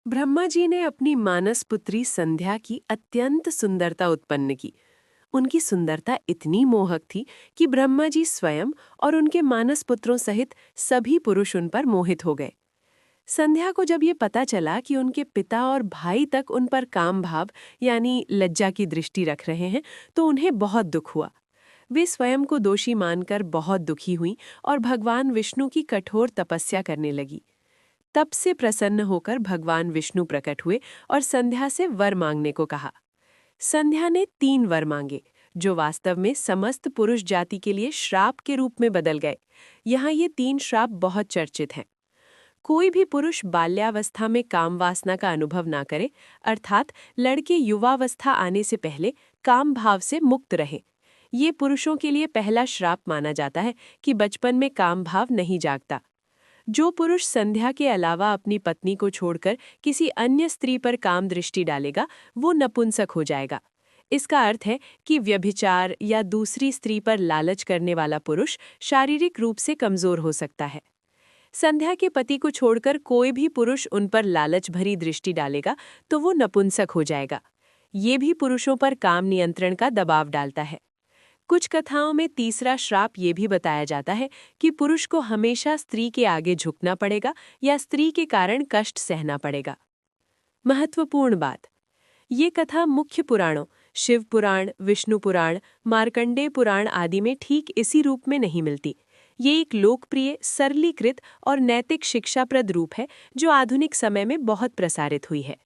ब्रह्मा जी ने अपनी मानस पुत्री संध्या की अत्यंत सुंदरता उत्पन्न की। उनकी सुंदरता इतनी मोहक थी कि ब्रह्मा जी स्वयं और उनके मानस पुत्रों सहित सभी पुरुष उन पर मोहित हो गए। संध्या को जब ये पता चला कि उनके पिता और भाई तक उन पर काम भाव यानी लज्जा की दृष्टि रख रहे हैं, तो उन्हें बहुत दुख हुआ। वे स्वयं को दोषी मानकर बहुत दुखी हुईं और भगवान विष्णु की कठोर तपस्या करने लगी। तब से प्रसन्न होकर भगवान विष्णु प्रकट हुए और संध्या से वर मांगने को कहा। संध्या ने 3 वर मांगे, जो वास्तव में समस्त पुरुष जाति के लिए श्राप के रूप में बदल गए। यहाँ ये 3 श्राप बहुत चर्चित हैं। कोई भी पुरुष बाल्यावस्था में काम वासना का अनुभव ना करे, अर्थात लड़के युवावस्था आने से पहले काम भाव से मुक्त रहे। ये पुरुषों के लिए पहला श्राप माना जाता है कि बचपन में काम भाव नहीं जागता। जो पुरुष संध्या के अलावा अपनी पत्नी को छोड़कर किसी अन्य स्त्री पर काम दृष्टि डालेगा, वो नपुंसक हो जाएगा। इसका अर्थ है कि व्यभिचार या दूसरी स्त्री पर लालच करने वाला पुरुष शारीरिक रूप से कमजोर हो सकता है। संध्या के पति को छोड़कर कोई भी पुरुष उन पर लालच भरी दृष्टि डालेगा तो वो नपुंसक हो जाएगा। ये भी पुरुषों पर काम नियंत्रण का दबाव डालता है। कुछ कथाओं में तीसरा श्राप ये भी बताया जाता है कि पुरुष को हमेशा स्त्री के आगे झुकना पड़ेगा या स्त्री के कारण कष्ट सहना पड़ेगा। महत्वपूर्ण बात, ये कथा मुख्य पुराणों शिव पुराण, विष्णु पुराण, मार्कंडेय पुराण आदि में ठीक इसी रूप में नहीं मिलती। ये एक लोकप्रिय, सरलीकृत और नैतिक शिक्षाप्रद रूप है जो आधुनिक समय में बहुत प्रसारित हुई है।